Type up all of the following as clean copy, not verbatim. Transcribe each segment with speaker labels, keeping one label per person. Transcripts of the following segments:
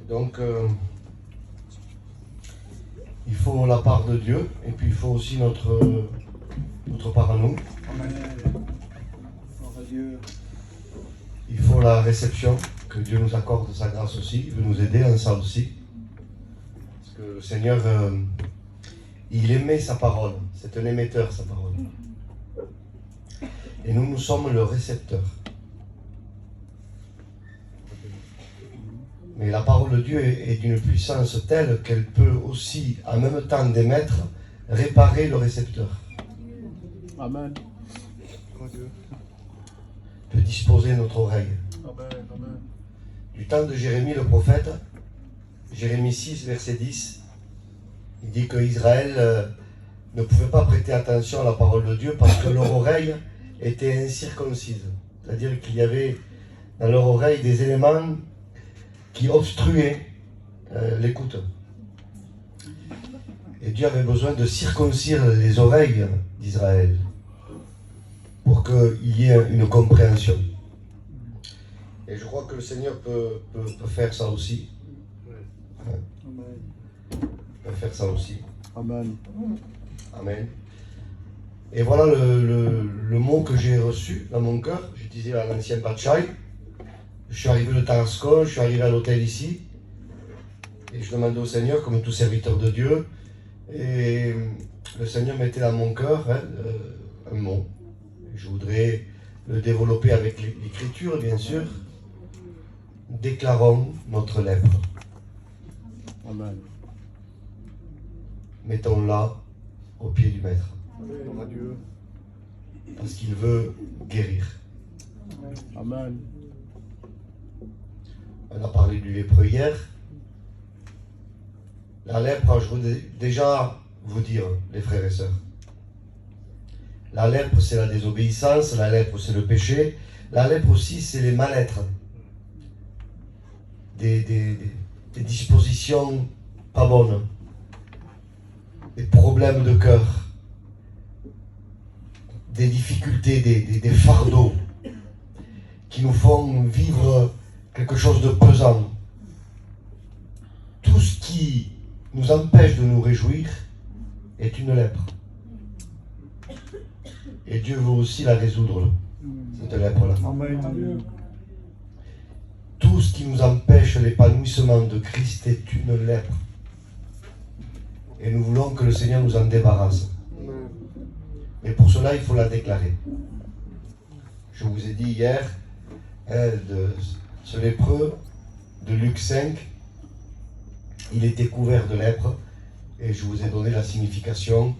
Speaker 1: Donc, il faut la part de Dieu, et puis il faut aussi notre part à nous. Il faut la réception, que Dieu nous accorde sa grâce aussi, il veut nous aider en ça aussi. Parce que le Seigneur, il aimait sa parole, c'est un émetteur sa parole. Et nous sommes le récepteur. Mais la parole de Dieu est d'une puissance telle qu'elle peut aussi, en même temps d'émettre, réparer le récepteur.
Speaker 2: Amen.
Speaker 1: Peut disposer notre oreille.
Speaker 2: Amen. Amen.
Speaker 1: Du temps de Jérémie le prophète, Jérémie 6, verset 10, il dit que Israël ne pouvait pas prêter attention à la parole de Dieu parce que leur oreille était incirconcise. C'est-à-dire qu'il y avait dans leur oreille des éléments qui obstruaient l'écoute. Et Dieu avait besoin de circoncire les oreilles d'Israël pour qu'il y ait une compréhension. Et je crois que le Seigneur peut faire ça aussi. Il peut faire ça aussi.
Speaker 2: Amen.
Speaker 1: Amen. Et voilà le mot que j'ai reçu dans mon cœur. Je disais à l'ancien Batchai, je suis arrivé de Tarascon, je suis arrivé à l'hôtel ici, et je demandais au Seigneur, comme tout serviteur de Dieu, et le Seigneur mettait dans mon cœur un mot. Je voudrais le développer avec l'écriture, bien sûr. Déclarons notre lèpre.
Speaker 2: Amen.
Speaker 1: Mettons-la au pied du Maître.
Speaker 2: Amen. Dieu.
Speaker 1: Parce qu'il veut guérir.
Speaker 2: Amen.
Speaker 1: On a parlé du lépreux hier. La lèpre, je voudrais déjà vous dire, les frères et sœurs. La lèpre, c'est la désobéissance. La lèpre, c'est le péché. La lèpre aussi, c'est les mal-être. Des dispositions pas bonnes. Des problèmes de cœur. Des difficultés, des fardeaux qui nous font vivre quelque chose de pesant. Tout ce qui nous empêche de nous réjouir est une lèpre. Et Dieu veut aussi la résoudre, cette lèpre-là.
Speaker 2: Amen.
Speaker 1: Tout ce qui nous empêche l'épanouissement de Christ est une lèpre. Et nous voulons que le Seigneur nous en débarrasse. Mais pour cela, il faut la déclarer. Je vous ai dit hier, de ce lépreux de Luc 5, il était couvert de lèpre, et je vous ai donné la signification.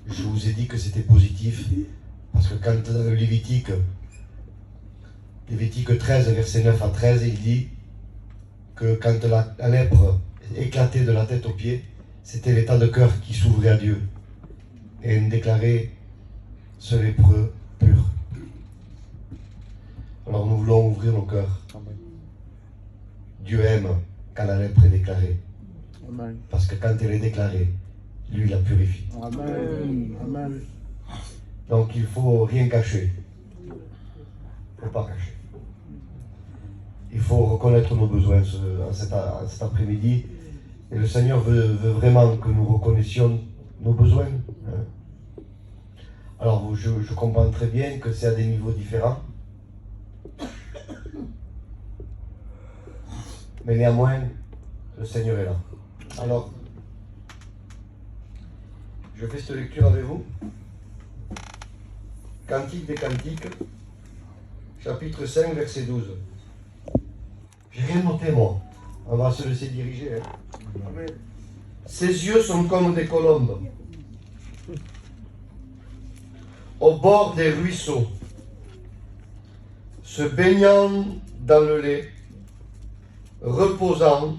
Speaker 1: Je vous ai dit que c'était positif, parce que quand dans le Lévitique 13, verset 9 à 13, il dit que quand la lèpre éclatait de la tête aux pieds, c'était l'état de cœur qui s'ouvrait à Dieu, et il déclarait ce lépreux pur. Alors nous voulons ouvrir nos cœurs.
Speaker 2: Amen.
Speaker 1: Dieu aime quand la lèpre est déclarée.
Speaker 2: Amen.
Speaker 1: Parce que quand elle est déclarée, lui la purifie.
Speaker 2: Amen. Amen.
Speaker 1: Donc il ne faut rien cacher. Il ne faut pas cacher. Il faut reconnaître nos besoins cet après-midi. Et le Seigneur veut vraiment que nous reconnaissions nos besoins. Alors je comprends très bien que c'est à des niveaux différents. Mais néanmoins, le Seigneur est là. Alors, je fais cette lecture avec vous. Cantique des Cantiques, chapitre 5, verset 12. J'ai rien noté, moi. On va se laisser diriger. Amen. Ses yeux sont comme des colombes, au bord des ruisseaux, se baignant dans le lait, reposant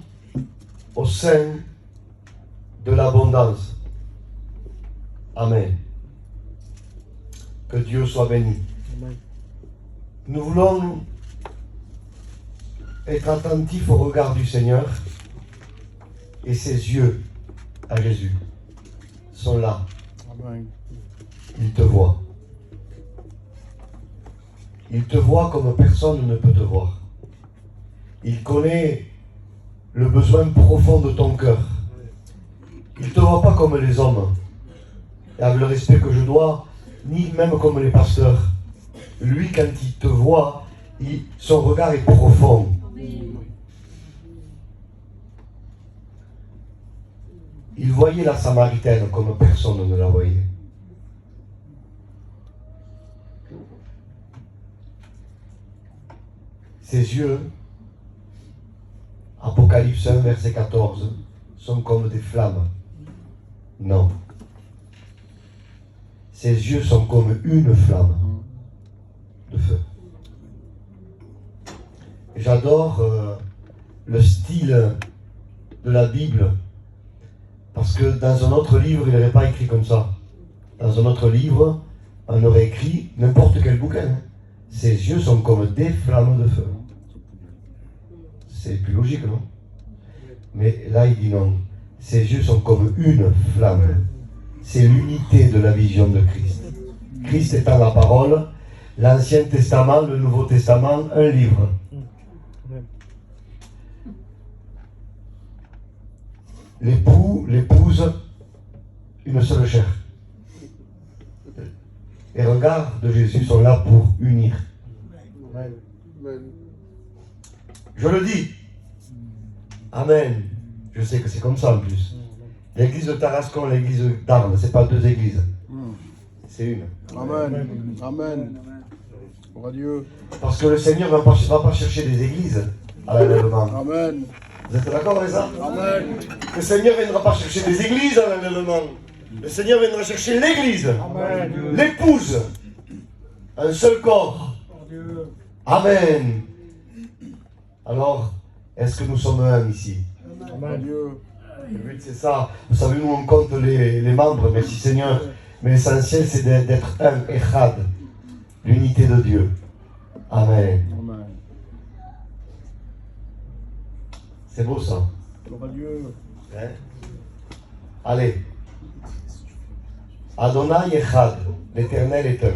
Speaker 1: au sein de l'abondance. Amen. Que Dieu soit béni.
Speaker 2: Amen.
Speaker 1: Nous voulons être attentifs au regard du Seigneur, et ses yeux à Jésus sont là.
Speaker 2: Amen.
Speaker 1: Il te voit. Il te voit comme personne ne peut te voir. Il connaît le besoin profond de ton cœur. Il ne te voit pas comme les hommes, et avec le respect que je dois, ni même comme les pasteurs. Lui, quand il te voit, son regard est profond. Il voyait la Samaritaine comme personne ne la voyait. Ses yeux, Apocalypse 1, verset 14, sont comme des flammes. Non. Ses yeux sont comme une flamme de feu. J'adore le style de la Bible, parce que dans un autre livre, il n'aurait pas écrit comme ça. Dans un autre livre, on aurait écrit n'importe quel bouquin. Ses yeux sont comme des flammes de feu. C'est plus logique, non? Mais là, il dit non. Ses yeux sont comme une flamme. C'est l'unité de la vision de Christ. Christ étant la parole, l'Ancien Testament, le Nouveau Testament, un livre. L'époux, l'épouse, une seule chair. Les regards de Jésus sont là pour unir. Je le dis. Amen. Je sais que c'est comme ça en plus. L'église de Tarascon, l'église d'Arles, ce n'est pas deux églises. C'est une.
Speaker 2: Amen. Amen. Pour Dieu.
Speaker 1: Parce que le Seigneur ne va pas chercher des églises à l'enlèvement.
Speaker 2: Amen.
Speaker 1: Vous êtes d'accord avec ça?
Speaker 2: Amen.
Speaker 1: Le Seigneur ne viendra pas chercher des églises à l'enlèvement. Le Seigneur viendra chercher l'église. L'épouse. Un seul corps. Amen. Alors, est-ce que nous sommes un ici?
Speaker 2: Amen. Dieu.
Speaker 1: Le but c'est ça. Vous savez, nous on compte les membres, merci Seigneur. Mais l'essentiel c'est d'être un, Echad. L'unité de Dieu. Amen.
Speaker 2: Amen.
Speaker 1: C'est beau ça.
Speaker 2: Pour Dieu.
Speaker 1: Hein? Allez. Adonai Echad. L'Éternel est un.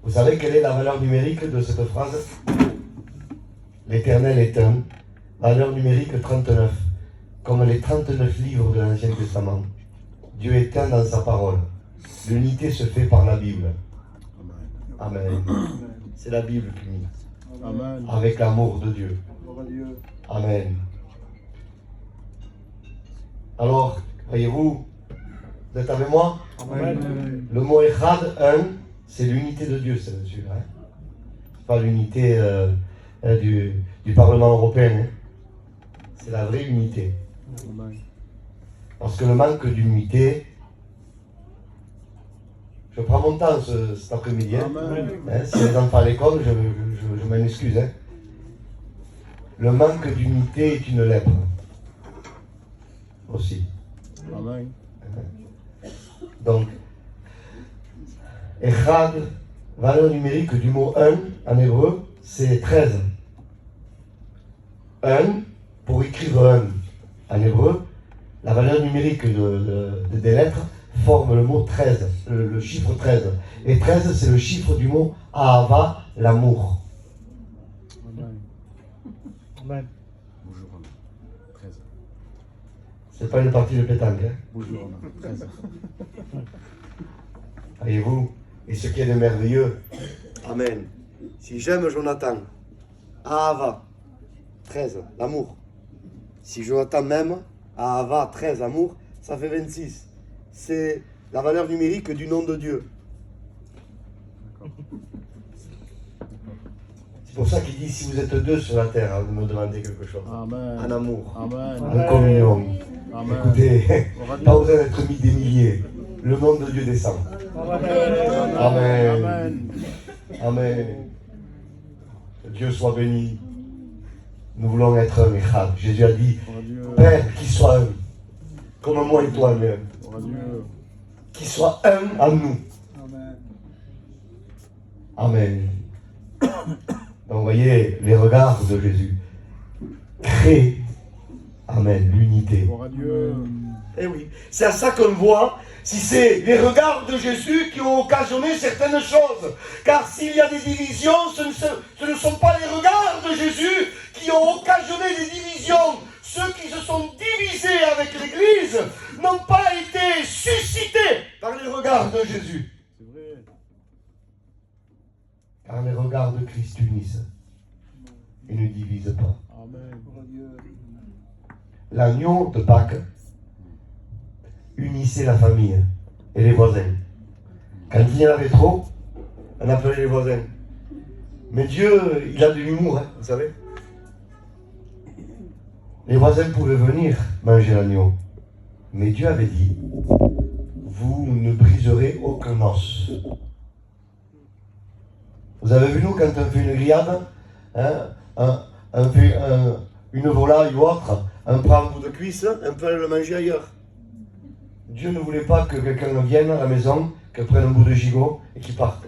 Speaker 1: Vous savez quelle est la valeur numérique de cette phrase? L'Éternel est un. Valeur numérique 39. Comme les 39 livres de l'Ancien Testament. Dieu est un dans sa parole. L'unité se fait par la Bible. Amen. C'est la Bible qui unit.
Speaker 2: Amen.
Speaker 1: Avec l'amour de Dieu. Amen. Alors, voyez-vous, vous êtes avec moi?
Speaker 2: Amen.
Speaker 1: Le mot Echad, un, c'est l'unité de Dieu, c'est celui-là. Hein? Pas l'unité du Parlement européen. Hein? C'est la vraie unité.
Speaker 2: Amen.
Speaker 1: Parce que le manque d'unité, je prends mon temps cet après-midi. Hein? Hein, si les enfants à l'école, je m'en excuse. Hein? Le manque d'unité est une lèpre. Aussi.
Speaker 2: Amen.
Speaker 1: Donc, Echad, valeur numérique du mot 1 en hébreu, c'est 13. 1, pour écrire 1 en hébreu, la valeur numérique des lettres forme le mot 13, le chiffre 13. Et 13, c'est le chiffre du mot Ahava, l'amour.
Speaker 2: Amen.
Speaker 3: Amen.
Speaker 2: Bonjour, 13.
Speaker 1: C'est pas une partie de pétanque. Hein?
Speaker 2: Bonjour, 13.
Speaker 1: Voyez-vous, et ce qui est de merveilleux, Amen. Si j'aime Jonathan, Ahava, 13, l'amour. Si Jonathan m'aime, Ahava, 13, amour, ça fait 26. C'est la valeur numérique du nom de Dieu. C'est pour ça qu'il dit, si vous êtes deux sur la terre, vous me demandez quelque chose.
Speaker 2: Amen.
Speaker 1: En amour,
Speaker 2: Amen.
Speaker 1: en communion.
Speaker 2: Amen.
Speaker 1: Écoutez, pas besoin d'être mis des milliers. Le nom de Dieu descend. Amen.
Speaker 2: Amen.
Speaker 1: Amen. Que Dieu soit béni. Nous voulons être un Echad. Jésus a dit,
Speaker 2: Pour Dieu.
Speaker 1: Père, qu'il soit un, comme moi et toi-même.
Speaker 2: Pour Dieu.
Speaker 1: Qu'il soit un en nous. Amen. Donc, vous voyez, les regards de Jésus créent, Amen, l'unité.
Speaker 2: Pour Dieu.
Speaker 1: Eh oui, c'est à ça qu'on voit si c'est les regards de Jésus qui ont occasionné certaines choses. Car s'il y a des divisions, ce ne sont pas les regards de Jésus qui ont occasionné des divisions, ceux qui se sont divisés avec l'Église, n'ont pas été suscités par les regards de Jésus.
Speaker 2: C'est vrai.
Speaker 1: Car les regards de Christ unissent et ne divisent pas.
Speaker 2: Amen.
Speaker 1: L'agneau de Pâques unissait la famille et les voisins. Quand il y en avait trop, on appelait les voisins. Mais Dieu, il a de l'humour, hein, vous savez. Les voisins pouvaient venir manger l'agneau. Mais Dieu avait dit, vous ne briserez aucun os. Vous avez vu, nous, quand on fait une grillade, hein, on fait une volaille ou autre, on prend un bout de cuisse, on peut aller le manger ailleurs. Dieu ne voulait pas que quelqu'un vienne à la maison, qu'il prenne un bout de gigot et qu'il parte.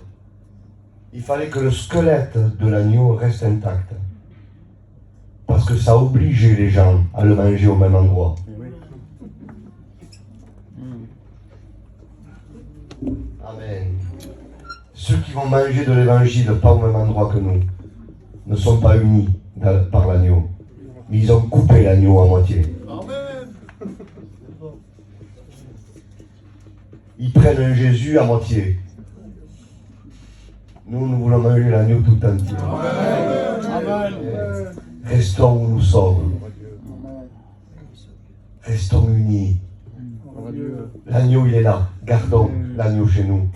Speaker 1: Il fallait que le squelette de l'agneau reste intact. Parce que ça obligeait les gens à le manger au même endroit.
Speaker 2: Oui.
Speaker 1: Amen. Ceux qui vont manger de l'évangile pas au même endroit que nous ne sont pas unis par l'agneau. Mais ils ont coupé l'agneau à moitié.
Speaker 2: Amen.
Speaker 1: Ils prennent un Jésus à moitié. Nous voulons manger l'agneau tout entier.
Speaker 2: Amen.
Speaker 1: Restons où nous sommes. Restons unis. L'agneau, il est là. Gardons l'agneau chez nous.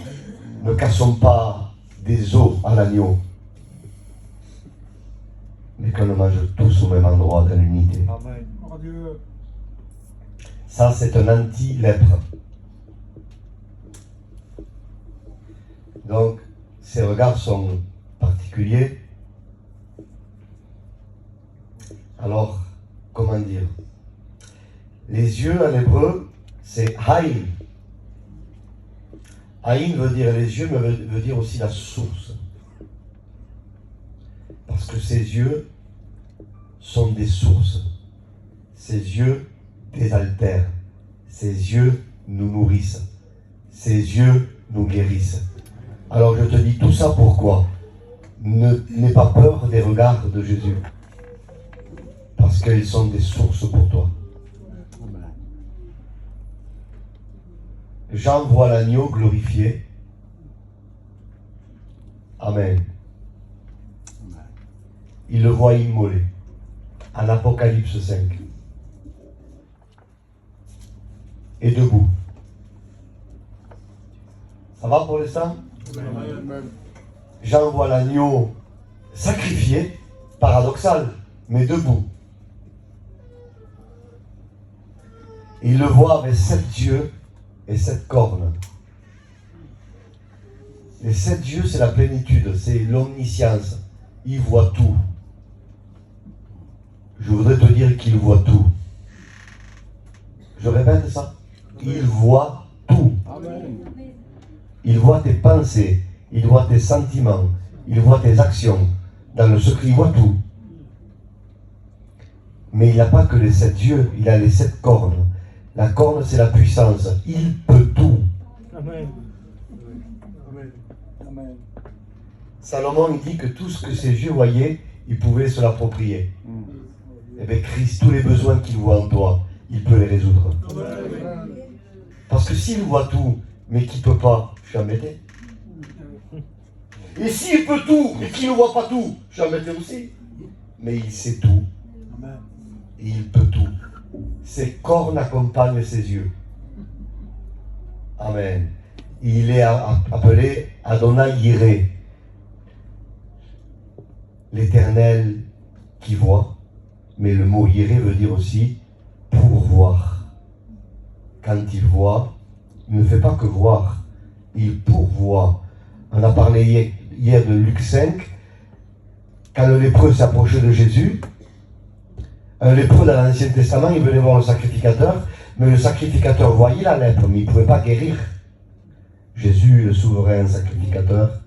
Speaker 1: Ne cassons pas des os à l'agneau. Mais qu'on le mange tous au même endroit, dans l'unité.
Speaker 3: Amen.
Speaker 1: Ça, c'est un anti-lèpre. Donc, ces regards sont particuliers. Alors, comment dire? Les yeux en hébreu, c'est haïn. Haïn veut dire les yeux, mais veut dire aussi la source. Parce que ces yeux sont des sources. Ces yeux désaltèrent. Ces yeux nous nourrissent. Ces yeux nous guérissent. Alors je te dis tout ça pourquoi? N'aie pas peur des regards de Jésus. Parce qu'ils sont des sources pour toi. Jean voit l'agneau glorifié. Amen. Il le voit immolé. En Apocalypse 5. Et debout. Ça va pour l'instant? Jean voit l'agneau sacrifié, paradoxal, mais debout. Il le voit avec 7 yeux et 7 cornes. Les 7 yeux, c'est la plénitude, c'est l'omniscience. Il voit tout. Je voudrais te dire qu'il voit tout. Je répète ça. Il voit tout.
Speaker 2: Amen.
Speaker 1: Il voit tes pensées, il voit tes sentiments, il voit tes actions. Dans le secret, il voit tout. Mais il n'a pas que les 7 yeux, il a les 7 cornes. La corne, c'est la puissance. Il peut tout.
Speaker 3: Amen. Amen.
Speaker 1: Salomon, il dit que tout ce que ses yeux voyaient, il pouvait se l'approprier. Et bien Christ, tous les besoins qu'il voit en toi, il peut les résoudre. Parce que s'il voit tout, mais qu'il ne peut pas, je suis embêté. Et s'il peut tout, mais qu'il ne voit pas tout, je suis embêté aussi. Mais il sait tout. Et il peut tout. Ses cornes accompagnent ses yeux. Amen. Il est appelé Adonai Yireh. L'Éternel qui voit. Mais le mot Yireh veut dire aussi pourvoir. Quand il voit, il ne fait pas que voir, il pourvoit. On a parlé hier de Luc 5, quand le lépreux s'approchait de Jésus. Un lépreux dans l'Ancien Testament, il venait voir le sacrificateur, mais le sacrificateur voyait la lèpre, mais il ne pouvait pas guérir. Jésus, le souverain sacrificateur,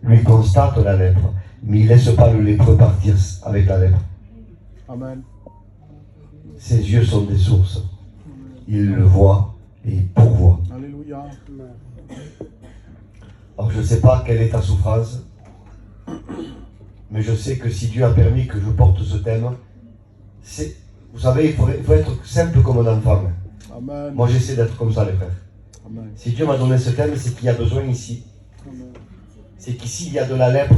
Speaker 1: lui constate la lèpre, mais il ne laisse pas le lépreux partir avec la lèpre.
Speaker 2: Amen.
Speaker 1: Ses yeux sont des sources. Il le voit et il pourvoit.
Speaker 2: Alléluia.
Speaker 1: Alors je ne sais pas quelle est ta souffrance, mais mais je sais que si Dieu a permis que je porte ce thème, vous savez, il faut être simple comme un enfant.
Speaker 2: Amen.
Speaker 1: Moi, j'essaie d'être comme ça, les frères.
Speaker 2: Amen.
Speaker 1: Si Dieu m'a donné ce thème, c'est qu'il y a besoin ici.
Speaker 2: Amen.
Speaker 1: C'est qu'ici, il y a de la lèpre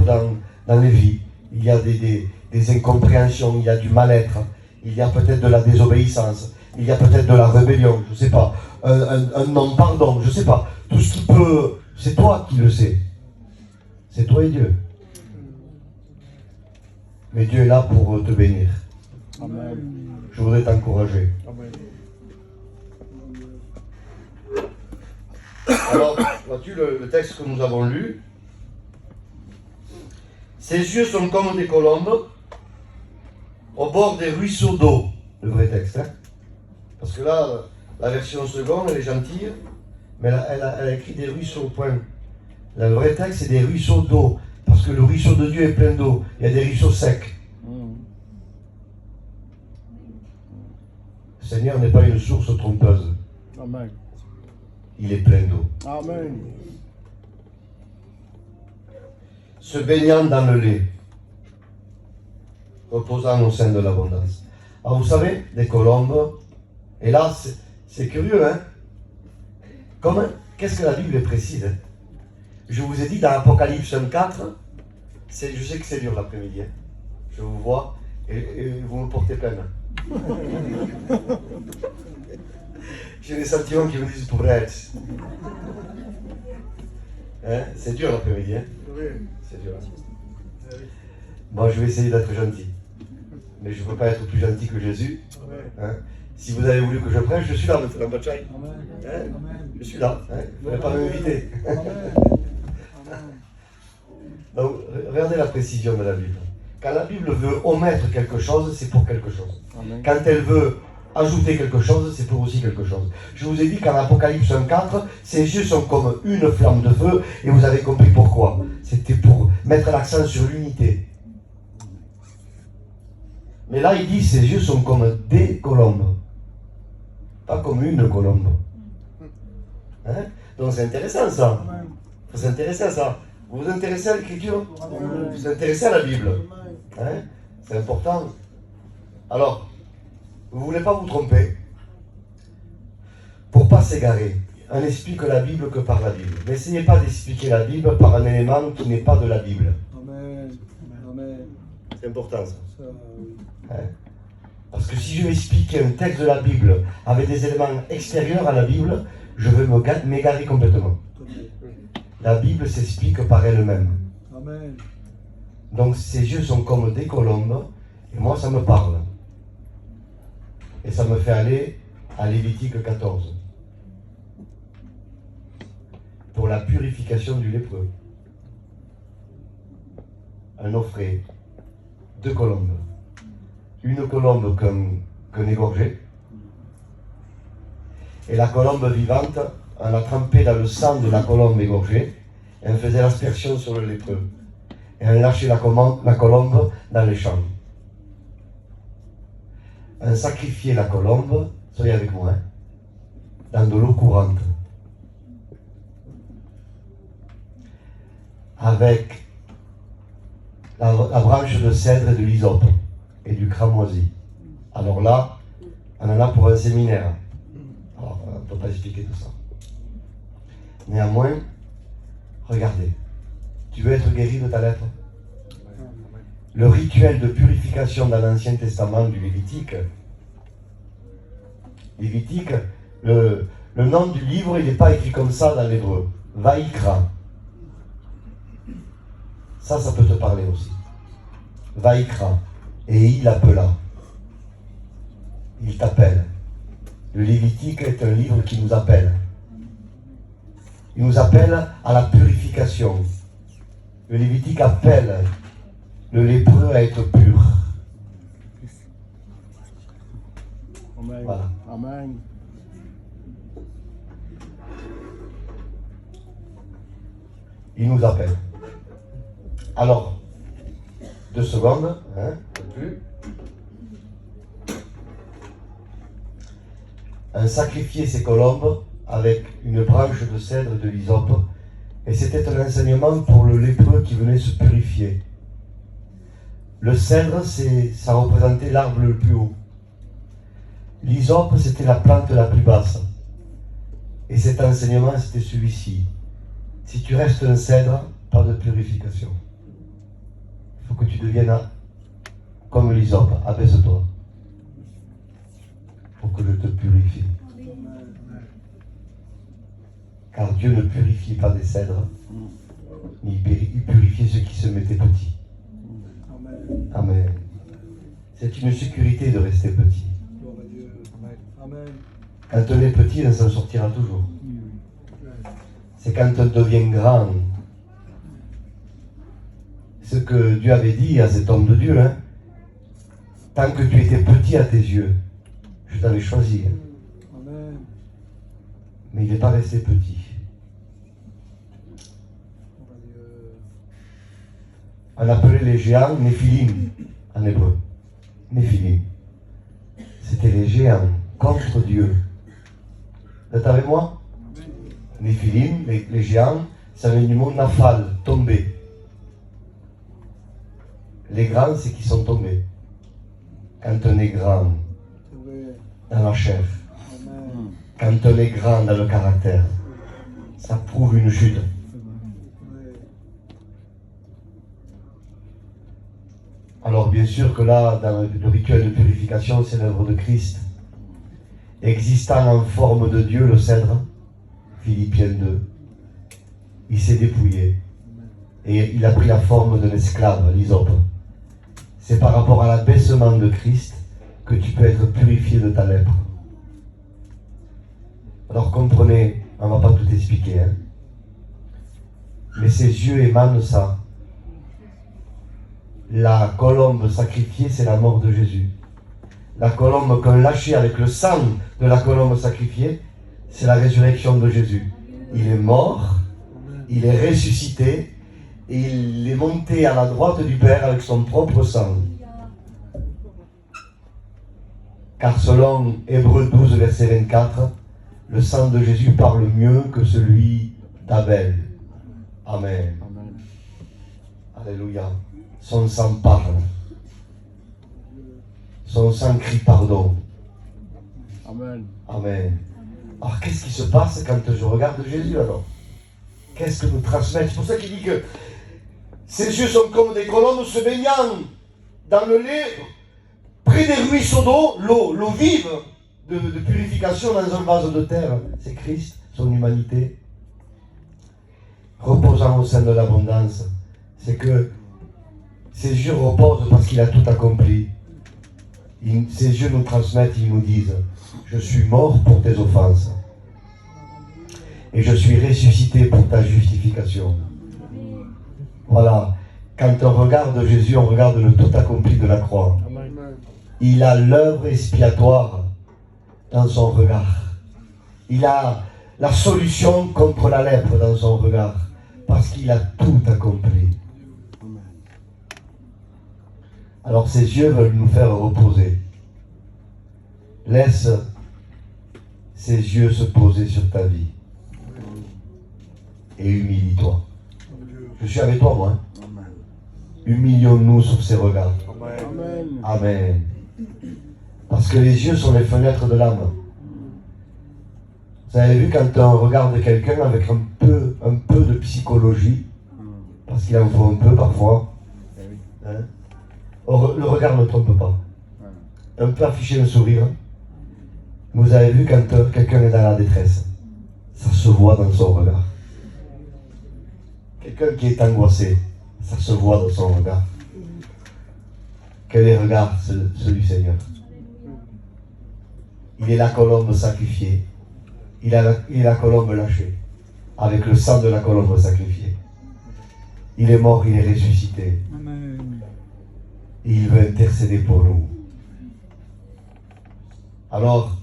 Speaker 1: dans les vies. Il y a des incompréhensions, il y a du mal-être, il y a peut-être de la désobéissance, il y a peut-être de la rébellion, je ne sais pas, un non-pardon, je ne sais pas. Tout ce qui peut, c'est toi qui le sais. C'est toi et Dieu. Mais Dieu est là pour te bénir.
Speaker 2: Amen.
Speaker 1: Je voudrais t'encourager.
Speaker 2: Amen.
Speaker 1: Alors, vois-tu le texte que nous avons lu? Ses yeux sont comme des colombes au bord des ruisseaux d'eau. Le vrai texte, hein? Parce que là, la version seconde, elle est gentille, mais elle a écrit des ruisseaux, point. Le vrai texte, c'est des ruisseaux d'eau. Parce que le ruisseau de Dieu est plein d'eau. Il y a des ruisseaux secs. Le Seigneur n'est pas une source trompeuse.
Speaker 2: Amen.
Speaker 1: Il est plein d'eau.
Speaker 2: Amen.
Speaker 1: Se baignant dans le lait, reposant au sein de l'abondance. Alors vous savez, des colombes, et là, c'est curieux, hein? Qu'est-ce que la Bible est précise, hein? Je vous ai dit dans Apocalypse 4, je sais que c'est dur l'après-midi, hein? Je vous vois, et vous me portez peine. J'ai des sentiments qui me disent pour être. Hein? C'est dur l'après-midi, hein? C'est dur. Bon, je vais essayer d'être gentil. Mais je ne peux pas être plus gentil que Jésus. Hein? Si vous avez voulu que je prêche, je suis là, M. Lambachai. Hein? Je suis là. Hein? Vous n'allez pas m'inviter. Donc, regardez la précision de la Bible. Quand la Bible veut omettre quelque chose, c'est pour quelque chose.
Speaker 2: Amen.
Speaker 1: Quand elle veut ajouter quelque chose, c'est pour aussi quelque chose. Je vous ai dit qu'en Apocalypse 4, ses yeux sont comme une flamme de feu, et vous avez compris pourquoi. C'était pour mettre l'accent sur l'unité. Mais là, il dit ses yeux sont comme des colombes, pas comme une colombe. Hein? Donc c'est intéressant ça. C'est intéressant ça. Vous vous intéressez à l'écriture? Vous vous intéressez à la Bible? Hein? C'est important. Alors, vous ne voulez pas vous tromper. Pour ne pas s'égarer, on n'explique la Bible que par la Bible. N'essayez pas d'expliquer la Bible par un élément qui n'est pas de la Bible.
Speaker 2: Amen. Amen.
Speaker 1: C'est important ça.
Speaker 2: Ça, oui.
Speaker 1: Hein? Parce que si je vais expliquer un texte de la Bible avec des éléments extérieurs à la Bible, je vais m'égarer complètement. La Bible s'explique par elle-même.
Speaker 2: Amen.
Speaker 1: Donc ses yeux sont comme des colombes, et moi ça me parle. Et ça me fait aller à Lévitique 14. Pour la purification du lépreux. Un offret, 2 colombes. Une colombe qu'un égorgé. Et la colombe vivante, on la trempait dans le sang de la colombe égorgée, et on faisait l'aspersion sur le lépreux. Et on lâchait la colombe dans les champs. On sacrifiait la colombe, soyez avec moi, hein, dans de l'eau courante. Avec la branche de cèdre et de l'hysope et du cramoisi. Alors là, on en a pour un séminaire. Alors, on ne peut pas expliquer tout ça. Néanmoins, regardez, tu veux être guéri de ta lèpre? Le rituel de purification dans l'Ancien Testament du Lévitique, le nom du livre, il n'est pas écrit comme ça dans l'hébreu. Vaïkra. Ça peut te parler aussi. Vaïkra. Et il appela. Il t'appelle. Le Lévitique est un livre qui nous appelle. Il nous appelle à la purification. Le Lévitique appelle le lépreux à être pur.
Speaker 2: Amen.
Speaker 1: Voilà.
Speaker 2: Amen.
Speaker 1: Il nous appelle. Alors, 2 secondes, hein, un peu plus. On sacrifiait ces colombes avec une branche de cèdre et de l'hysope, et c'était un enseignement pour le lépreux qui venait se purifier. Le cèdre, ça représentait l'arbre le plus haut. L'hysope, c'était la plante la plus basse. Et cet enseignement, c'était celui-ci. Si tu restes un cèdre, pas de purification. Il faut que tu deviennes comme l'hysope. Abaisse-toi. Pour que je te purifie. Car Dieu ne purifie pas des cèdres, mais il purifiait ceux qui se mettaient petits. Amen. C'est une sécurité de rester petit.
Speaker 2: Gloire à Dieu. Amen.
Speaker 1: Quand on est petit, on s'en sortira toujours. C'est quand on devient grand. Ce que Dieu avait dit à cet homme de Dieu, hein, tant que tu étais petit à tes yeux, je t'avais choisi. Hein.
Speaker 2: Amen.
Speaker 1: Mais il n'est pas resté petit.
Speaker 2: Gloire à Dieu.
Speaker 1: On appelait les géants Néphilim en hébreu. Néphilim. C'était les géants contre Dieu. Vous êtes avec moi? Néphilim, les géants, ça vient du mot Naphal, tomber. Les grands, c'est qui sont tombés. Quand on est grand
Speaker 2: C'est vrai.
Speaker 1: dans la chair,
Speaker 2: Amen.
Speaker 1: quand on est grand dans le caractère, ça prouve une chute.
Speaker 2: Ouais.
Speaker 1: Alors bien sûr que là, dans le rituel de purification, c'est l'œuvre de Christ. Existant en forme de Dieu, le cèdre, Philippiens 2, il s'est dépouillé. Et il a pris la forme d'un esclave, l'hysope. C'est par rapport à l'abaissement de Christ que tu peux être purifié de ta lèpre. Alors comprenez, on ne va pas tout expliquer, hein. Mais ses yeux émanent ça. La colombe sacrifiée, c'est la mort de Jésus. La colombe qu'on lâchait avec le sang de la colombe sacrifiée, c'est la résurrection de Jésus. Il est mort, il est ressuscité, et il est monté à la droite du Père avec son propre sang. Car selon Hébreux 12, verset 24, le sang de Jésus parle mieux que celui d'Abel. Amen.
Speaker 2: Amen.
Speaker 1: Alléluia. Son sang parle. Son sang crie pardon.
Speaker 2: Amen.
Speaker 1: Amen. Alors qu'est-ce qui se passe quand je regarde Jésus alors? Qu'est-ce que nous transmet? C'est pour ça qu'il dit que ses yeux sont comme des colombes se baignant dans le lait, près des ruisseaux d'eau, l'eau vive de purification dans un vase de terre. C'est Christ, son humanité, reposant au sein de l'abondance. C'est que ses yeux reposent parce qu'il a tout accompli. Ses yeux nous transmettent, ils nous disent: je suis mort pour tes offenses et je suis ressuscité pour ta justification. Voilà, quand on regarde Jésus, on regarde le tout accompli de la croix.
Speaker 2: Amen.
Speaker 1: Il a l'œuvre expiatoire dans son regard. Il a la solution contre la lèpre dans son regard, parce qu'il a tout accompli. Alors ses yeux veulent nous faire reposer. Laisse ses yeux se poser sur ta vie. Et humilie-toi. Je suis avec toi, moi. Hein? Humilions-nous sur ses regards.
Speaker 2: Amen.
Speaker 1: Amen. Parce que les yeux sont les fenêtres de l'âme. Vous avez vu, quand on regarde quelqu'un avec un peu de psychologie, parce qu'il en faut un peu parfois, hein? Le regard ne trompe pas. On peut afficher un sourire. Vous avez vu, quand quelqu'un est dans la détresse, ça se voit dans son regard. Quelqu'un qui est angoissé, ça se voit dans son regard. Quel est le regard, celui du Seigneur? Il est la colombe sacrifiée. Il est la colombe lâchée, avec le sang de la colombe sacrifiée. Il est mort, il est ressuscité.
Speaker 2: Amen.
Speaker 1: Et il veut intercéder pour nous. Alors,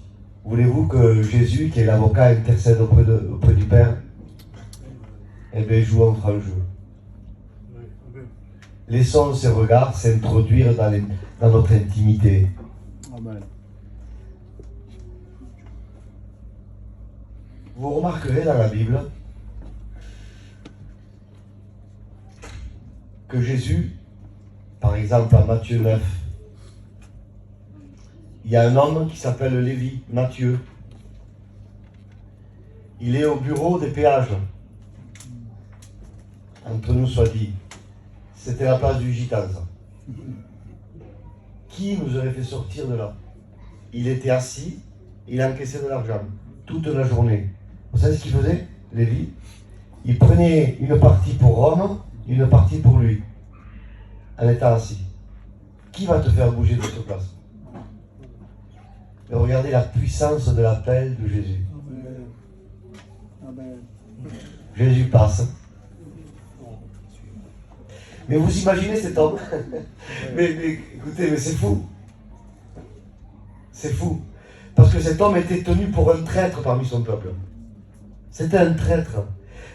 Speaker 1: voulez-vous que Jésus, qui est l'avocat, intercède auprès du Père? Eh bien, jouons franc jeu. Laissons ces regards s'introduire dans notre intimité.
Speaker 2: Amen.
Speaker 1: Vous remarquerez dans la Bible que Jésus Par exemple, à Matthieu 9, il y a un homme qui s'appelle Lévi, Matthieu. Il est au bureau des péages. Entre nous soit dit, c'était la place du gitan, ça. Qui nous aurait fait sortir de là? Il était assis, il encaissait de l'argent toute la journée. Vous savez ce qu'il faisait, Lévi? Il prenait une partie pour Rome, une partie pour lui, en étant assis. Qui va te faire bouger de cette place? Et regardez la puissance de l'appel de Jésus.
Speaker 2: Amen.
Speaker 1: Jésus passe. Mais vous imaginez cet homme? mais écoutez, mais c'est fou. C'est fou. Parce que cet homme était tenu pour un traître parmi son peuple. C'était un traître.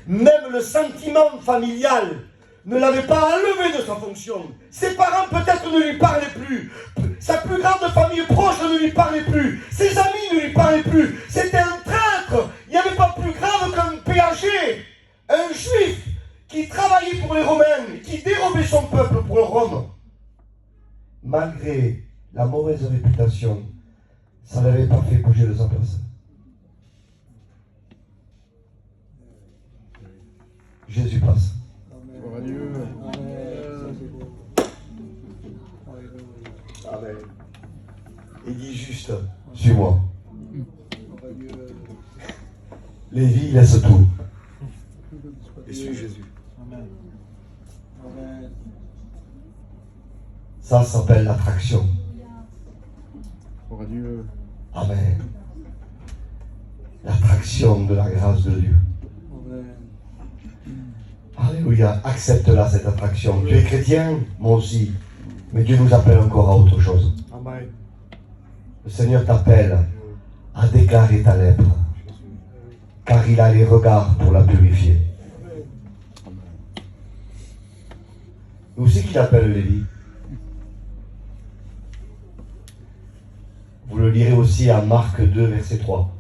Speaker 1: Même le sentiment familial ne l'avait pas enlevé de sa fonction. Ses parents peut-être ne lui parlaient plus. Sa plus grande famille proche ne lui parlait plus. Ses amis ne lui parlaient plus. C'était un traître. Il n'y avait pas plus grave qu'un péager, un juif qui travaillait pour les Romains, qui dérobait son peuple pour Rome. Malgré la mauvaise réputation, ça ne l'avait pas fait bouger de sa place. Jésus passe.
Speaker 2: Gloire à Dieu.
Speaker 1: Amen. Il dit juste, suis-moi. Lévi laisse tout. Et suis Jésus. Ça s'appelle l'attraction.
Speaker 2: Gloire à Dieu.
Speaker 1: Amen. L'attraction de la grâce de Dieu. Alléluia. Accepte-la, cette attraction. Tu es chrétien, moi aussi. Mais Dieu nous appelle encore à autre chose.
Speaker 3: Amen.
Speaker 1: Le Seigneur t'appelle à déclarer ta lèpre. Car il a les regards pour la purifier. Où c'est qu'il appelle Lévi? Vous le lirez aussi à Marc 2, verset 3.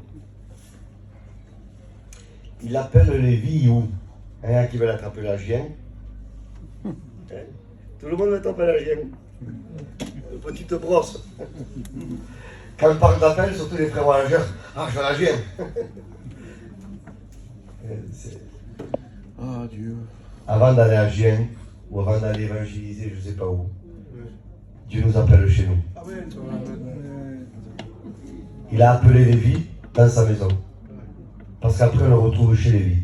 Speaker 1: Il appelle Lévi où? Hein, qui veut l'attraper la chienne? Hein? Tout le monde veut t'appeler la chienne. Petite brosse. Quand on parle d'appel, surtout les frères voyageurs, ah, je veux la chienne.
Speaker 2: Ah, Dieu.
Speaker 1: Avant d'aller à Gien, ou avant d'aller évangéliser, je ne sais pas où, Dieu nous appelle chez nous. Il a appelé Lévi dans sa maison. Parce qu'après, on le retrouve chez Lévi.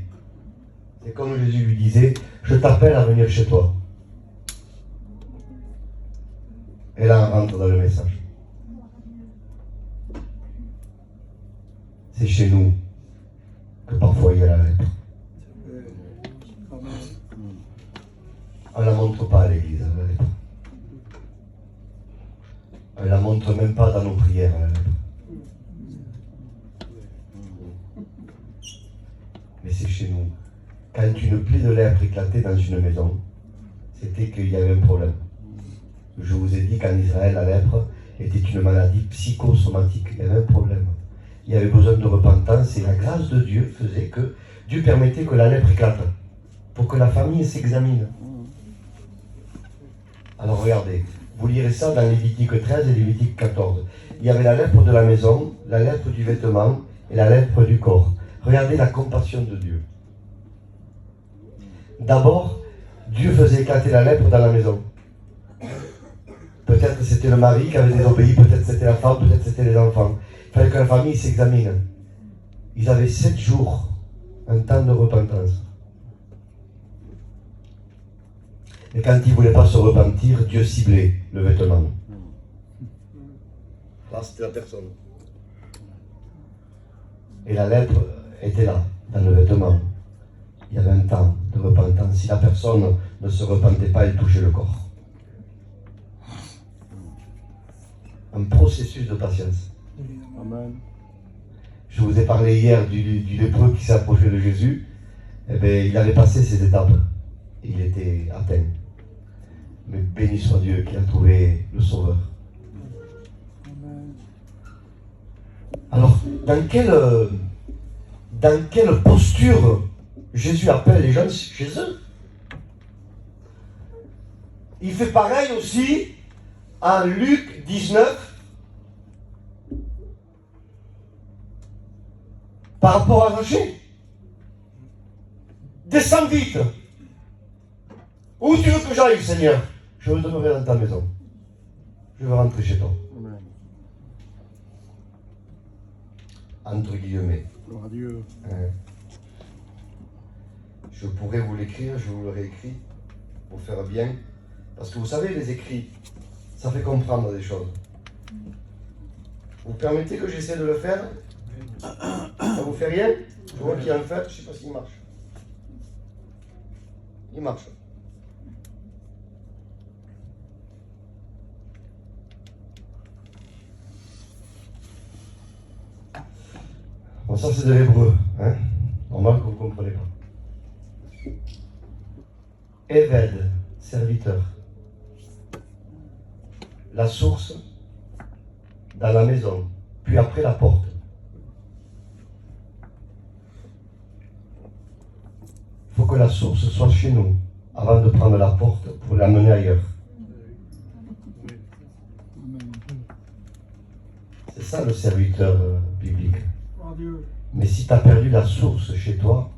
Speaker 1: C'est comme Jésus lui disait, je t'appelle à venir chez toi. Et là, on rentre dans le message. C'est chez nous que parfois il y a la lèpre. On ne la montre pas à l'église, la lèpre. On ne la montre même pas dans nos prières, la lèpre. Mais c'est chez nous. Quand une plaie de lèpre éclatait dans une maison, c'était qu'il y avait un problème. Je vous ai dit qu'en Israël, la lèpre était une maladie psychosomatique. Il y avait un problème. Il y avait besoin de repentance et la grâce de Dieu faisait que Dieu permettait que la lèpre éclate pour que la famille s'examine. Alors regardez, vous lirez ça dans Lévitique 13 et Lévitique 14. Il y avait la lèpre de la maison, la lèpre du vêtement et la lèpre du corps. Regardez la compassion de Dieu. D'abord, Dieu faisait éclater la lèpre dans la maison. Peut-être c'était le mari qui avait désobéi, peut-être c'était la femme, peut-être c'était les enfants. Il fallait que la famille s'examine. Ils avaient 7 jours, un temps de repentance. Et quand ils ne voulaient pas se repentir, Dieu ciblait le vêtement. Là, c'était la personne. Et la lèpre était là, dans le vêtement. Il y avait un temps de repentance. Si la personne ne se repentait pas, elle touchait le corps. Un processus de patience.
Speaker 2: Amen.
Speaker 1: Je vous ai parlé hier du lépreux qui s'est approché de Jésus. Eh bien, il avait passé ces étapes. Il était atteint. Mais béni soit Dieu qui a trouvé le Sauveur. Alors, dans quelle posture Jésus appelle les gens chez eux? Il fait pareil aussi en Luc 19 par rapport à Zachée. Descends vite. Où tu veux que j'aille, Seigneur? Je veux demeurer dans ta maison. Je veux rentrer chez toi.
Speaker 2: Amen.
Speaker 1: Entre guillemets.
Speaker 2: Gloire à Dieu.
Speaker 1: Je pourrais vous l'écrire, je vous l'aurais écrit pour faire bien. Parce que vous savez, les écrits, ça fait comprendre des choses. Vous permettez que j'essaie de le faire? Ça vous fait rien? Je vois qu'il y a un fer, je ne sais pas s'il marche. Il marche. Bon, ça c'est de l'hébreu, hein? Normal que vous ne comprenez pas. Eved, serviteur. La source dans la maison, puis après la porte. Il faut que la source soit chez nous avant de prendre la porte pour l'amener ailleurs. C'est ça le serviteur biblique. Mais si tu as perdu la source chez toi,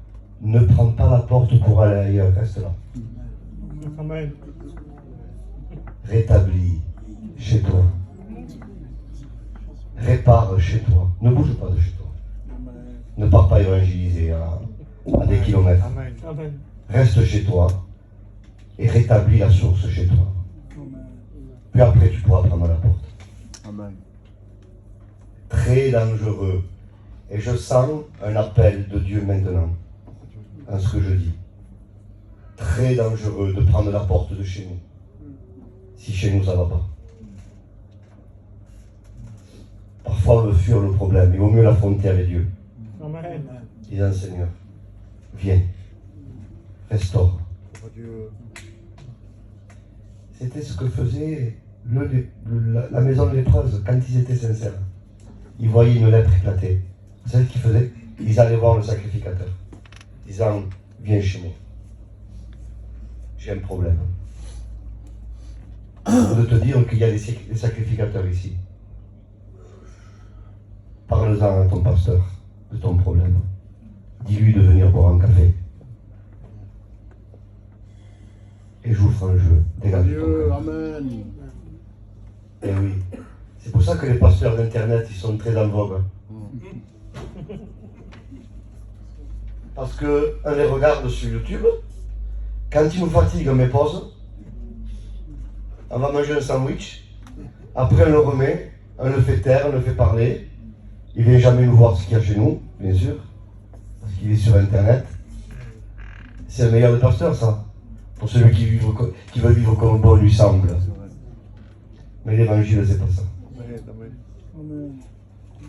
Speaker 1: ne prends pas la porte pour aller ailleurs, reste là.
Speaker 3: Amen.
Speaker 1: Rétablis chez toi. Répare chez toi. Ne bouge pas de chez toi. Ne pars pas évangéliser à des kilomètres.
Speaker 3: Amen. Amen.
Speaker 1: Reste chez toi et rétablis la source chez toi. Puis après, tu pourras prendre la porte.
Speaker 2: Amen.
Speaker 1: Très dangereux. Et je sens un appel de Dieu maintenant, à ce que je dis. Très dangereux de prendre la porte de chez nous. Si chez nous ça va pas. Parfois on veut fuir le problème, il vaut mieux l'affronter avec Dieu.
Speaker 3: Amen.
Speaker 1: Disant Seigneur, viens, restaure.
Speaker 2: Gloire à Dieu.
Speaker 1: C'était ce que faisait la maison de lépreuse quand ils étaient sincères. Ils voyaient une lèpre éclater. Vous savez ce qu'ils faisaient? Ils allaient voir le sacrificateur, disant, viens chez moi. J'ai un problème. De te dire qu'il y a des sacrificateurs ici. Parle-en à ton pasteur de ton problème. Dis-lui de venir boire un café. Et je vous ferai un jeu. Dégage ton
Speaker 2: Dieu.
Speaker 1: cœur.
Speaker 2: Amen.
Speaker 1: Eh oui. C'est pour ça que les pasteurs d'internet, ils sont très en vogue. Parce qu'on les regarde sur YouTube. Quand ils nous fatiguent, on met pause. On va manger un sandwich. Après, on le remet. On le fait taire, on le fait parler. Il ne vient jamais nous voir ce qu'il y a chez nous, bien sûr. Parce qu'il est sur internet. C'est le meilleur des pasteurs, ça. Pour celui qui veut vivre comme bon lui semble.
Speaker 2: C'est vrai.
Speaker 1: Mais l'évangile, c'est pas ça.
Speaker 2: Amen. Amen.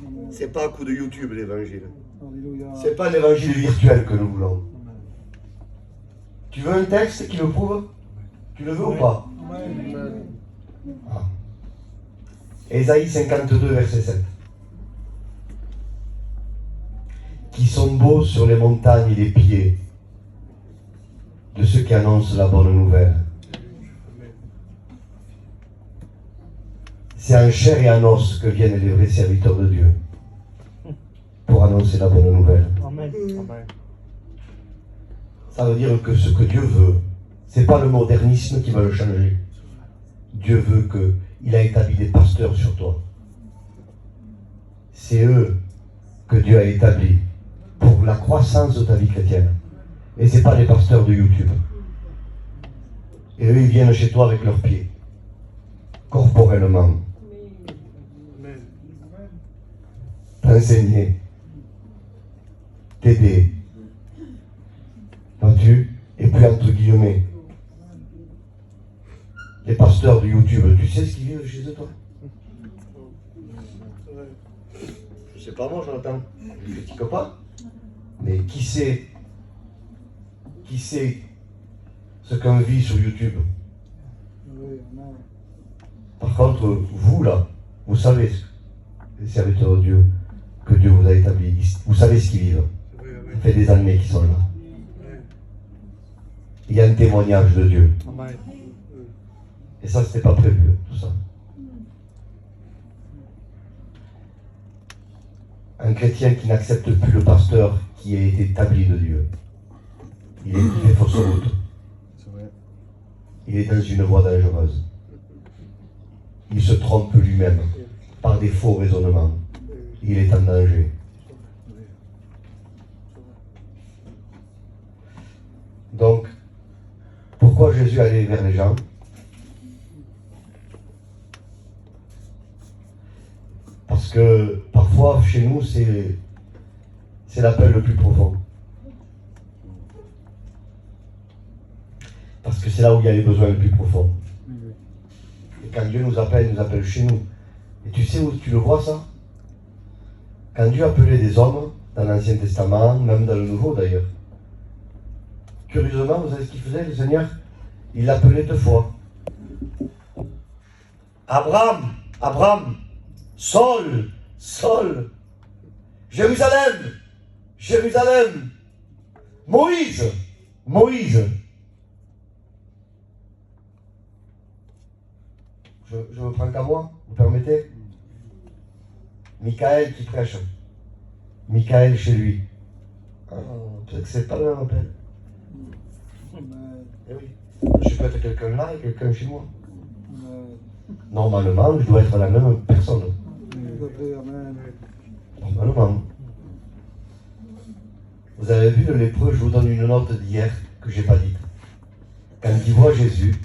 Speaker 4: Amen.
Speaker 1: C'est pas un coup de YouTube, l'évangile.
Speaker 4: Alléluia.
Speaker 1: C'est pas l'évangile virtuel que nous voulons. Tu veux un texte qui le prouve? Tu le veux ou pas?
Speaker 4: Amen.
Speaker 1: Ah. Ésaïe 52, verset 7. Qui sont beaux sur les montagnes les pieds de ceux qui annoncent la bonne nouvelle. C'est en chair et en os que viennent les vrais serviteurs de Dieu pour annoncer la bonne nouvelle.
Speaker 3: Amen.
Speaker 2: Amen.
Speaker 1: Ça veut dire que ce que Dieu veut, c'est pas le modernisme qui va le changer. Dieu veut qu'il a établi des pasteurs sur toi. C'est eux que Dieu a établis pour la croissance de ta vie chrétienne. Et c'est pas les pasteurs de YouTube. Et eux, ils viennent chez toi avec leurs pieds, corporellement, t'enseigner, t'aider. Vois-tu? Et puis entre guillemets, les pasteurs de YouTube, tu sais ce qu'ils vivent chez eux, toi? Je sais pas moi, Jonathan, je ne critique pas. Mais qui sait ce qu'on vit sur YouTube?
Speaker 4: Oui, amen.
Speaker 1: Par contre, vous là, vous savez, les serviteurs de Dieu, que Dieu vous a établis, vous savez ce qu'ils vivent. Ça fait des années qu'ils sont là. Il y a un témoignage de Dieu.
Speaker 3: Amen.
Speaker 1: Et ça, c'était pas prévu, tout ça. Un chrétien qui n'accepte plus le pasteur qui a été établi de Dieu, il fait fausse route.
Speaker 2: C'est vrai.
Speaker 1: Il est dans une voie dangereuse. Il se trompe lui-même par des faux raisonnements. Il est en danger. Donc, pourquoi Jésus allait vers les gens? Parce que parfois, chez nous, c'est l'appel le plus profond. Parce que c'est là où il y a les besoins les plus profonds. Et quand Dieu nous appelle chez nous. Et tu sais où tu le vois, ça? Quand Dieu appelait des hommes, dans l'Ancien Testament, même dans le Nouveau d'ailleurs, curieusement, vous savez ce qu'il faisait, le Seigneur? Il l'appelait 2 fois. Abraham, Abraham, Saul, Saul, Jérusalem, Jérusalem, Moïse, Moïse. Je me prends qu'à moi, vous permettez? Michael qui prêche. Michael chez lui. Ah, peut-être que c'est pas le même appel.
Speaker 4: Amen.
Speaker 1: Eh oui. Je peux être quelqu'un là et quelqu'un chez moi.
Speaker 4: Amen.
Speaker 1: Normalement, je dois être la même personne.
Speaker 4: Tout à fait, amen.
Speaker 1: Normalement. Vous avez vu le lépreux, je vous donne une note d'hier que je n'ai pas dite. Quand il voit Jésus,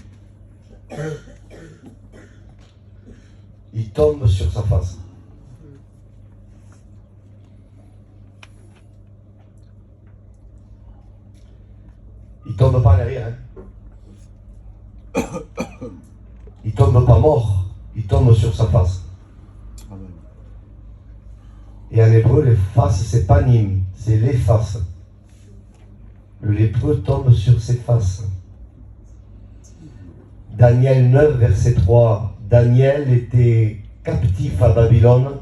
Speaker 1: il tombe sur sa face. Il tombe pas en arrière. Hein. Il tombe pas mort, il tombe sur sa face.
Speaker 2: Amen.
Speaker 1: Et en hébreu, les faces, c'est panim, c'est les faces. Le lépreux tombe sur ses faces. Daniel 9, verset 3. Daniel était captif à Babylone.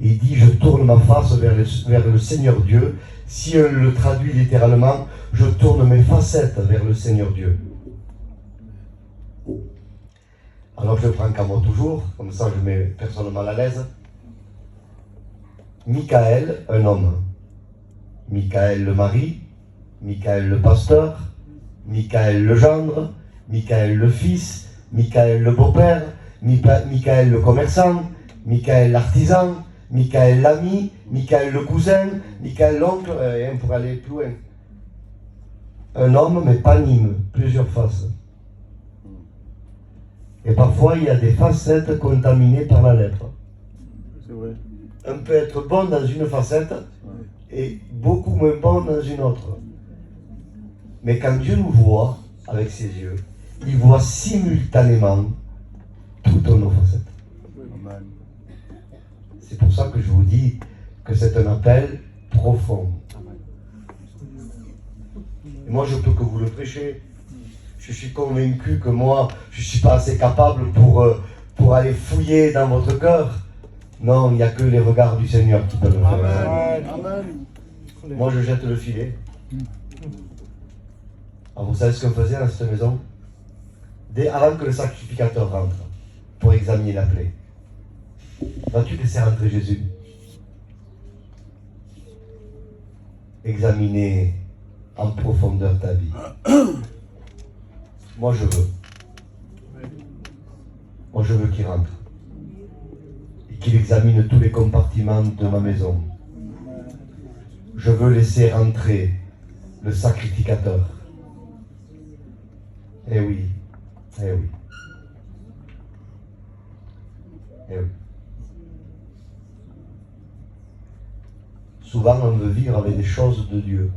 Speaker 1: Il dit, je tourne ma face vers le Seigneur Dieu. Si on le traduit littéralement, je tourne mes facettes vers le Seigneur Dieu. Alors je prends qu'à moi toujours, comme ça je mets personne mal à l'aise. Michael, un homme. Michael le mari, Michael le pasteur, Michael le gendre, Michael le fils, Michael le beau-père, Michael le commerçant, Michael l'artisan, Michael l'ami, Michael le cousin, Michael l'oncle, et on pourrait aller plus loin. Un homme, mais panime, plusieurs faces. Et parfois, il y a des facettes contaminées par la lèpre.
Speaker 2: C'est vrai.
Speaker 1: On peut être bon dans une facette et beaucoup moins bon dans une autre. Mais quand Dieu nous voit avec ses yeux, il voit simultanément toutes nos facettes.
Speaker 2: Amen.
Speaker 1: C'est pour ça que je vous dis que c'est un appel profond. Et moi, je peux que vous le prêcher. Je suis convaincu que moi, je ne suis pas assez capable pour aller fouiller dans votre cœur. Non, il n'y a que les regards du Seigneur qui peuvent le faire.
Speaker 3: Amen.
Speaker 2: Amen.
Speaker 1: Moi, je jette le filet. Alors, vous savez ce qu'on faisait dans cette maison? Avant que le sacrificateur rentre, pour examiner la plaie. Vas-tu laisser rentrer Jésus? Examiner en profondeur ta vie. Moi, je veux. Moi, je veux qu'il rentre. Et qu'il examine tous les compartiments de ma maison. Je veux laisser entrer le sacrificateur. Eh oui, eh oui. Eh oui. Souvent, on veut vivre avec des choses de Dieu.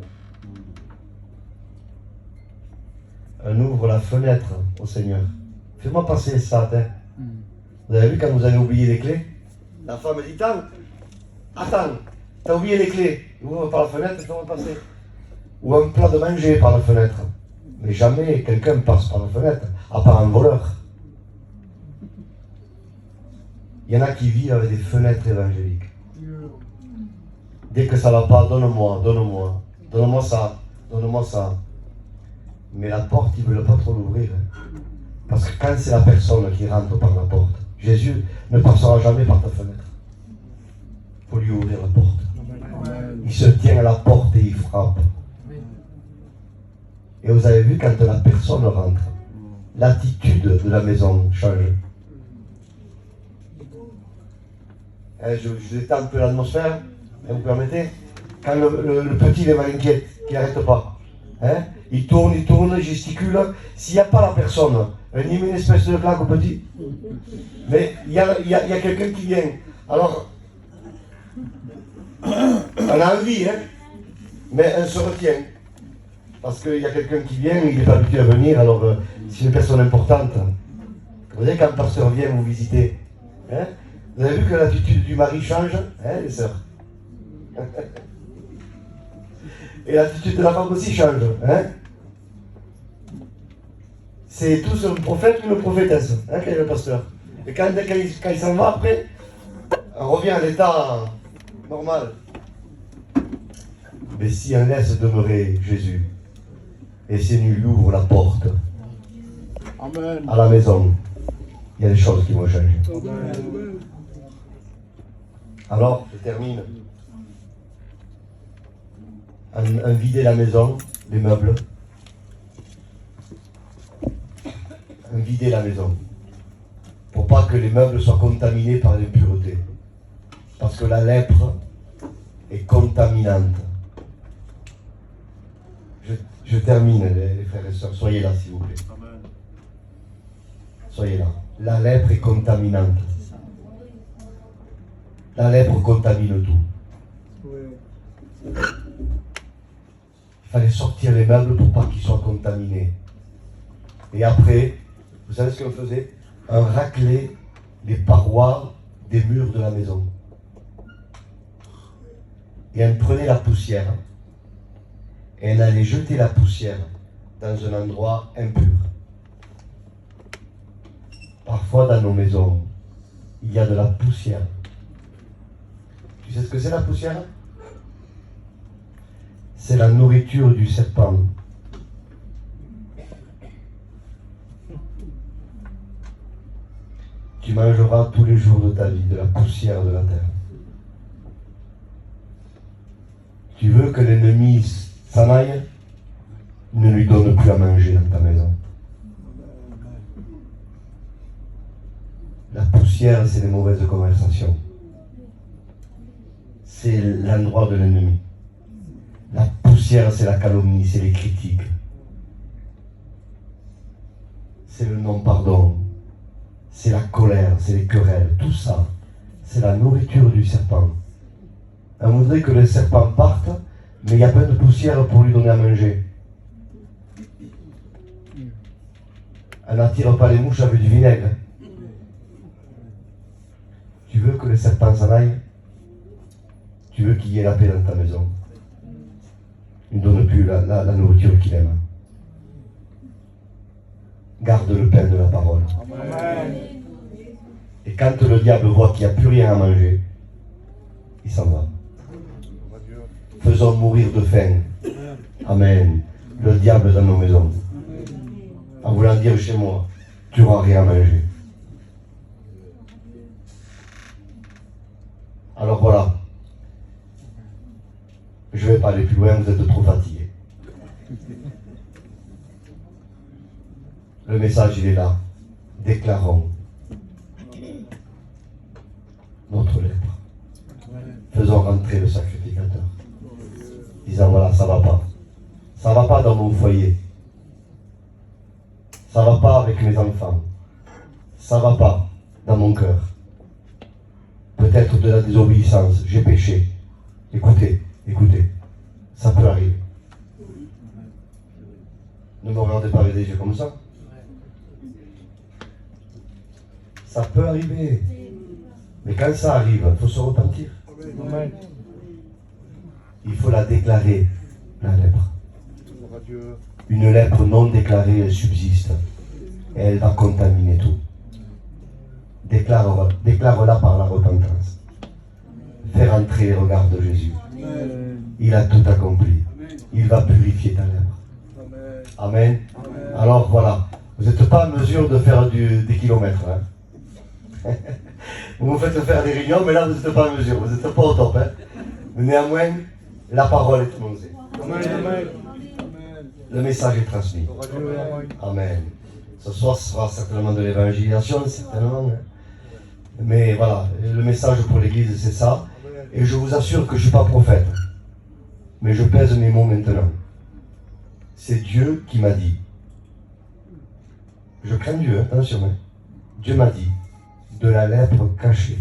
Speaker 1: On ouvre la fenêtre au Seigneur. Fais-moi passer ça, hein. Vous avez vu quand vous avez oublié les clés? La femme dit, attends, t'as oublié les clés. Il ouvre par la fenêtre, fais-moi passer. Ou un plat de manger par la fenêtre. Mais jamais quelqu'un passe par la fenêtre, à part un voleur. Il y en a qui vivent avec des fenêtres évangéliques. Dès que ça ne va pas, donne-moi, donne-moi. Donne-moi ça, donne-moi ça. Mais la porte, ils ne veulent pas trop l'ouvrir. Parce que quand c'est la personne qui rentre par la porte, Jésus ne passera jamais par ta fenêtre. Il faut lui ouvrir la porte. Il se tient à la porte et il frappe. Et vous avez vu, quand la personne rentre, l'attitude de la maison change. Je détends un peu l'atmosphère, vous permettez? Quand le petit il m'inquiète, qu'il n'arrête pas. Il tourne, il gesticule. S'il n'y a pas la personne, il met une espèce de claque au petit. Mais il y a quelqu'un qui vient. Alors, on a envie, mais on se retient. Parce qu'il y a quelqu'un qui vient, il n'est pas habitué à venir, alors c'est une personne importante. Vous savez, quand le pasteur vient vous visiter, vous avez vu que l'attitude du mari change, les sœurs? Et l'attitude de la femme aussi change. C'est tous un prophète ou une prophétesse, quel est le pasteur. Et quand il s'en va après, on revient à l'état normal. Mais si on laisse demeurer Jésus, et si nous lui ouvre la porte
Speaker 2: Amen.
Speaker 1: à la maison, il y a des choses qui vont changer.
Speaker 4: Amen.
Speaker 1: Alors, je termine. En vider la maison, les meubles. En vider la maison. Pour pas que les meubles soient contaminés par l'impureté. Parce que la lèpre est contaminante. Je termine, les frères et sœurs. Soyez là, s'il vous plaît.
Speaker 2: Amen.
Speaker 1: Soyez là. La lèpre est contaminante. La lèpre contamine tout.
Speaker 4: Oui.
Speaker 1: Il fallait sortir les meubles pour pas qu'ils soient contaminés. Et après, vous savez ce qu'on faisait? On raclait les parois des murs de la maison. Et on prenait la poussière et on allait jeter la poussière dans un endroit impur. Parfois dans nos maisons, il y a de la poussière. Tu sais ce que c'est la poussière? C'est la nourriture du serpent. Tu mangeras tous les jours de ta vie de la poussière de la terre. Tu veux que l'ennemi s'en aille? Ne lui donne plus à manger dans ta maison. La poussière, c'est les mauvaises conversations. C'est l'endroit de l'ennemi. La poussière, c'est la calomnie, c'est les critiques. C'est le non-pardon. C'est la colère, c'est les querelles. Tout ça, c'est la nourriture du serpent. On voudrait que le serpent parte, mais il n'y a pas de poussière pour lui donner à manger. On n'attire pas les mouches avec du vinaigre. Tu veux que le serpent s'en aille? Tu veux qu'il y ait la paix dans ta maison? Il ne donne plus la nourriture qu'il aime. Garde le pain de la parole.
Speaker 4: Amen.
Speaker 1: Et quand le diable voit qu'il n'y a plus rien à manger, il s'en va. Faisons mourir de faim. Amen. Le diable dans nos maisons. En voulant dire chez moi, tu n'auras rien à manger. Alors voilà. Je ne vais pas aller plus loin, vous êtes trop fatigués. Le message, il est là. Déclarons notre lèpre. Faisons rentrer le sacrificateur. Disant, voilà, ça ne va pas. Ça ne va pas dans mon foyer. Ça ne va pas avec mes enfants. Ça ne va pas dans mon cœur. Peut-être de la désobéissance, j'ai péché. Écoutez, ça peut arriver. Ne me regardez pas avec des yeux comme ça. Ça peut arriver. Mais quand ça arrive, il faut se repentir.
Speaker 3: Amen.
Speaker 1: Il faut la déclarer, la lèpre.
Speaker 2: Dieu.
Speaker 1: Une lèpre non déclarée, elle subsiste. Et elle va contaminer tout. Déclare-la par la repentance. Fais rentrer les regards de Jésus. Il a tout accompli. Il va purifier ta lèpre.
Speaker 4: Amen.
Speaker 1: Amen.
Speaker 4: Amen.
Speaker 1: Alors voilà, Vous n'êtes pas en mesure de faire des kilomètres. Hein. Vous me faites faire des réunions, mais là, vous n'êtes pas en mesure. Vous n'êtes pas au top. Hein. Mais néanmoins, la parole est annoncée.
Speaker 3: Amen. Amen.
Speaker 1: Le message est transmis. Amen. Ce soir, ce sera certainement de l'évangélisation, certainement. Hein. Mais voilà, le message pour l'Église, c'est ça. Et je vous assure que je ne suis pas prophète. Mais je pèse mes mots maintenant. C'est Dieu qui m'a dit. Je crains Dieu, attention. Hein. Dieu m'a dit, de la lèpre cachée.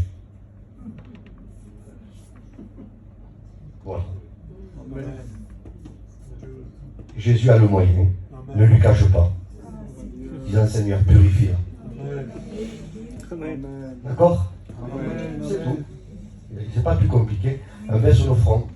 Speaker 1: Voilà. Jésus a le moyen. Ne lui cache pas. Disant Seigneur, purifie-la.
Speaker 3: Amen.
Speaker 1: D'accord? C'est tout. C'est pas plus compliqué. Un verre sur le front.